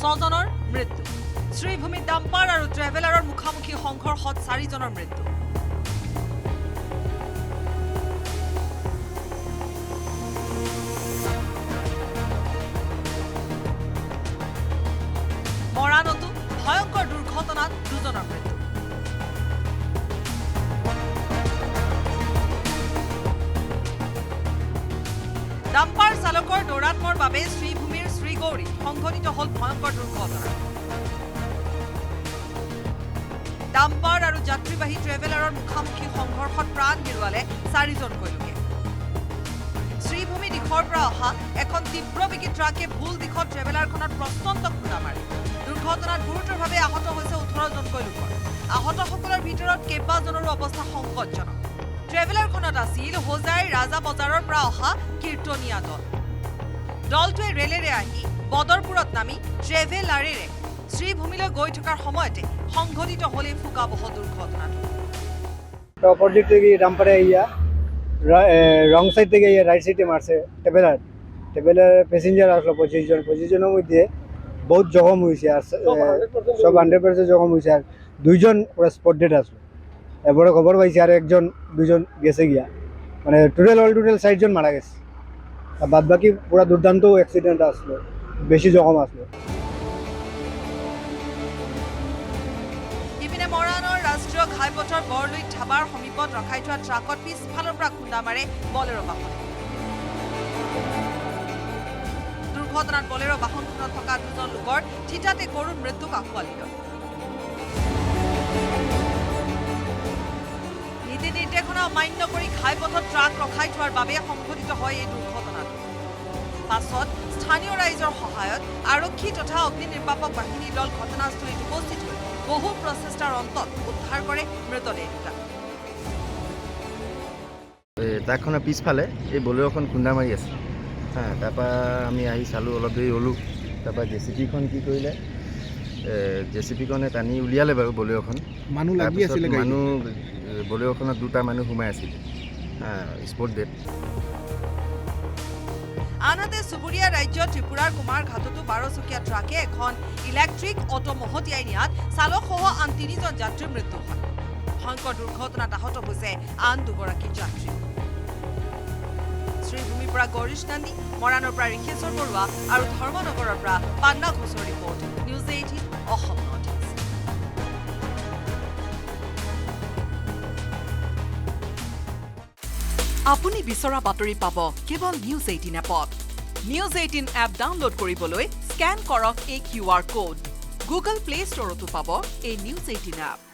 ছজনৰ মৃত্যু শ্ৰীভূমিত ডাম্পাৰ আৰু ট্ৰেভেলাৰৰ মুখামুখি সংঘৰ্ষত 4জনৰ মৃত্যু মৰাণতো ভয়ংকৰ দুৰ্ঘটনাত 2জনৰ মৃত্যু ডাম্পাৰ চালকৰ দৌৰাত্মৰ বাবে শ্ৰীভূমিৰ শ্ৰীগৌৰী সংঘটিত হল ভয়ংকৰ দুৰ্ঘটনা ডাম্পাৰ আৰু যাত্ৰীবাহী ট্ৰেভেলাৰৰ মুখামুখি সংঘৰ্ষত প্ৰাণ হেৰুৱালে 4জনকৈ লোকে শ্ৰীভূমি দিশৰ পৰা অহা এখন তীব্ৰবেগী ট্ৰাকে ভুল দিশত ট্ৰেভেলাৰখনত প্ৰচণ্ড খুন্দা মাৰে দুৰ্ঘটনাত গুৰুতৰভাৱে আহত হৈছে 18জনকৈ লোকৰ আহতসকলৰ ভিতৰত কেইবাজনৰো অৱস্থা সংকটজনক ট্ৰেভেলাৰখনত আছিল হোজাইৰ ৰাজা বজাৰৰ পৰা অহা কীৰ্তনীয়া দলটোৱে ৰেলেৰে আহি বদৰপুৰত নামি ট্ৰেভেলাৰেৰে শ্ৰীভূমিলৈ গৈ থকাৰ সময়তে সংঘটিত হলে ফুকাবহ দুৰ্ঘটনাটো অপোজিট থেকে ডাম্পারে আইয়া রং সাইড থেকে রাইট সাইডে মারছে ট্রেভেলার প্যাসেঞ্জার আসলো 25জনের মধ্যে বহুত জখম হয়েছে আর সব 100% জখম হয়েছে আর 2জন পুরো স্পট ডেড আসলো এরপরে খবর পাইছে আর 2জন গেছে গিয়া মানে টোটাল 60জন মারা গেছে আর বাদ বাকি পুরো দুর্দান্ত অ্যাক্সিডেন্ট আসলো বেশি জখম আসলো ইপিনে মৰাণৰ ৰাষ্ট্ৰীয় ঘাইপথৰ বৰলুইত ধাবাৰ সমীপত ৰখাই থোৱা ট্ৰাকত পিছফালৰ পৰা খুন্দা মাৰে বলেৰো বাহন দুৰ্ঘটনাত বলেৰো বাহনখনত থকা 2জন লোকৰ থিতাতে কৰুণ মৃত্যুক আঁকোৱালিলে নীতি নিৰ্দেশনা অমান্য কৰি ঘাইপথত ট্ৰাক ৰখাই থোৱাৰ বাবে সংঘটিত হয় এই দুৰ্ঘটনাটো পাছত স্থানীয় ৰাইজৰ সহায়ত আৰক্ষী তথা অগ্নি নিৰ্বাপক বাহিনীৰ দল ঘটনাস্থলীত উপস্থিত হৈ বহু প্ৰচেষ্টাৰ অন্তত উদ্ধাৰ কৰে মৃতদেহ দুটা ট্ৰাকখনৰ পিছফালে এই বলেৰোখন খুন্দা মাৰি আছে তাৰপৰা আমি আহি চালোঁ অলপ দেৰি ৰ'লোঁ তাৰপৰা জেচিপিখন কি কৰিলে জেচিপিখনে টানি উলিয়ালে বাৰু বলেৰোখন মানুহ লাগি আছিলে মানুহ বলেৰোখনত 2টা মানুহ সোমাই আছিল স্পট ডেড আনহাতে চুবুৰীয়া ৰাজ্য ত্ৰিপুৰাৰ কুমাৰঘাটতো 12চকীয়া ট্ৰাকে এখন ইলেক্ট্ৰিক অটো মহতিয়াই নিয়াত চালকসহ আন 3জন যাত্ৰীৰ মৃত্যু হয় ভয়ংকৰ দুৰ্ঘটনাত আহত হৈছে আন 2গৰাকী যাত্ৰী শ্ৰীভূমিৰ পৰা গৌৰীশ নান্দী মৰাণৰ পৰা ঋষেশ্বৰ বৰুৱা আৰু ধৰ্মনগৰৰ পৰা পান্না ঘোষৰ report news 18 Assam north east আপুনি বিচৰা বাতৰি পাব কেৱল নিউজ 18 এপত নিউজ 18 এপ ডাউনলোড কৰিবলৈ স্কেন কৰক এই QR কোড গুগল প্লে ষ্টৰতো পাব এই নিউজ 18 এপ